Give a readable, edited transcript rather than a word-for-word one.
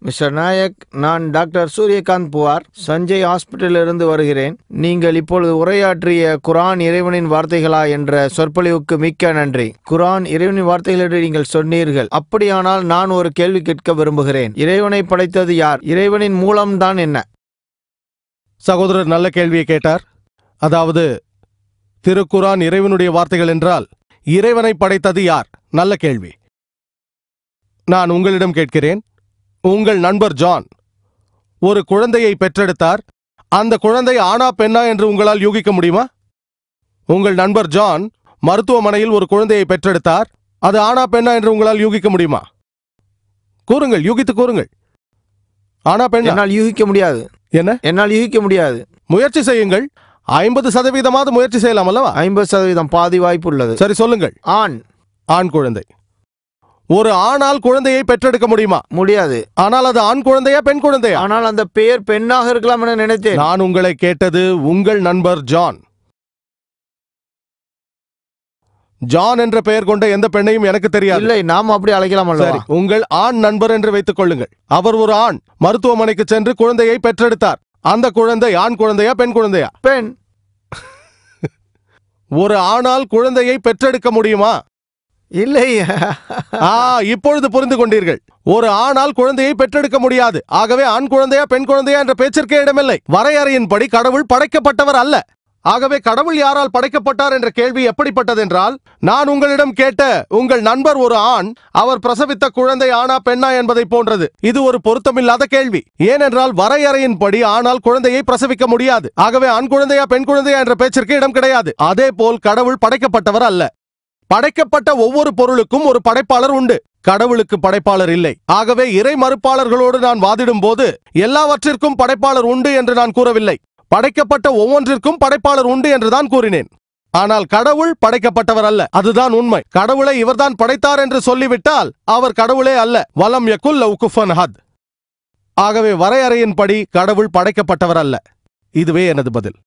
Mister Naik, நான் doctor Suryakant புவார், Sanjay ஹாஸ்பிட்டலிலிருந்து வருகிறேன். நீங்கள் இப்பொழுது உரையாற்றிய குரான் இறைவனின் வார்த்தைகளா என்ற சொற்பொழிவுக்கு மிக்க நன்றி. குரான் இறைவனின் வார்த்தைகள் என்று நீங்கள் சொன்னீர்கள். அப்படியானால் நான் ஒரு கேள்வி கேட்க விரும்புகிறேன். இறைவனை படைத்தது யார்? இறைவனின் மூலம்தான் என்ன? சகோதரர் நல்ல கேள்வியை கேட்டார். அதாவது திருக்குரான் இறைவனுடைய வார்த்தைகள் என்றால் இறைவனை படைத்தது யார்? நல்ல கேள்வி. நான் உங்களிடம் கேட்கிறேன், உங்கள் நண்பர் ஜான் ஒரு குழந்தையை பெற்றெடுத்தார். அந்த குழந்தை ஆணா பெண்ணா என்று உங்களால் யூகிக்க முடியுமா? உங்கள் நண்பர் ஜான் மருத்துவமனையில் ஒரு குழந்தையை பெற்றெடுத்தார். அது ஆணா பெண்ணா என்று உங்களால் யூகிக்க முடியுமா? கூறுங்கள், யூகித்து கூறுங்கள். ஆணா பெண்ணா? என்னால் யூகிக்க முடியாது. என்ன? என்னால் யூகிக்க முடியாது. முயற்சி செய்யுங்கள். 50% முயற்சி செய்யலாம் அல்லவா? 50% பாதி வாய்ப்பு உள்ளது. சரி, சொல்லுங்கள். ஆண். ஆண் குழந்தை. ஒரு ஆணால் குழந்தையை பெற்றெடுக்க முடியுமா? முடியாது. ஆனால் அது ஆண் குழந்தையா பெண் குழந்தையா? ஆனால் அந்த பெயர் பெண்ணாக இருக்கலாம் என நினைத்தேன். நான் உங்களை கேட்டது உங்கள் நண்பர் ஜான். ஜான் என்ற பெயர் கொண்ட எந்த பெண்ணையும் எனக்கு தெரியாது. இல்லை, நாம் அப்படி அழைக்கலாம் அல்லவா? சரி, உங்கள் ஆண் நண்பர் என்று வைத்துக் கொள்ளுங்கள். அவர் ஒரு ஆண் மருத்துவமனைக்கு சென்று குழந்தையை பெற்றெடுத்தார். அந்த குழந்தை ஆண் குழந்தையா பெண் குழந்தையா? பெண். ஒரு ஆணால் குழந்தையை பெற்றெடுக்க முடியுமா? இல்லை. இப்பொழுது புரிந்து கொண்டீர்கள். ஒரு ஆணால் குழந்தையை பெற்றெடுக்க முடியாது. ஆகவே ஆண் குழந்தையா பெண் குழந்தையா என்ற பேச்சிற்கே இடமில்லை. வரையறையின்படி கடவுள் படைக்கப்பட்டவர் அல்ல. ஆகவே கடவுள் யாரால் படைக்கப்பட்டார் என்ற கேள்வி எப்படிப்பட்டது என்றால், நான் உங்களிடம் கேட்ட உங்கள் நண்பர் ஒரு ஆண், அவர் பிரசவித்த குழந்தை ஆணா பெண்ணா என்பதை போன்றது. இது ஒரு பொருத்தமில்லாத கேள்வி. ஏனென்றால் வரையறையின்படி ஆனால் குழந்தையை பிரசவிக்க முடியாது. ஆகவே ஆண் குழந்தையா பெண் குழந்தையா என்ற பேச்சிற்கு இடம் கிடையாது. அதே போல் கடவுள் படைக்கப்பட்டவர் அல்ல. படைக்கப்பட்ட ஒவ்வொரு பொருளுக்கும் ஒரு படைப்பாளர் உண்டு. கடவுளுக்கு படைப்பாளர் இல்லை. ஆகவே இறை மறுப்பாளர்களோடு நான் வாதிடும் போது எல்லாவற்றிற்கும் படைப்பாளர் உண்டு என்று நான் கூறவில்லை. படைக்கப்பட்ட ஒவ்வொன்றிற்கும் படைப்பாளர் உண்டு என்றுதான் கூறினேன். ஆனால் கடவுள் படைக்கப்பட்டவர் அல்ல. அதுதான் உண்மை. கடவுளை இவர்தான் படைத்தார் என்று சொல்லிவிட்டால் அவர் கடவுளே அல்ல. வலம் யகுல் லவ் குஃபன் ஹத். ஆகவே வரையறையின்படி கடவுள் படைக்கப்பட்டவர் அல்ல. இதுவே எனது பதில்.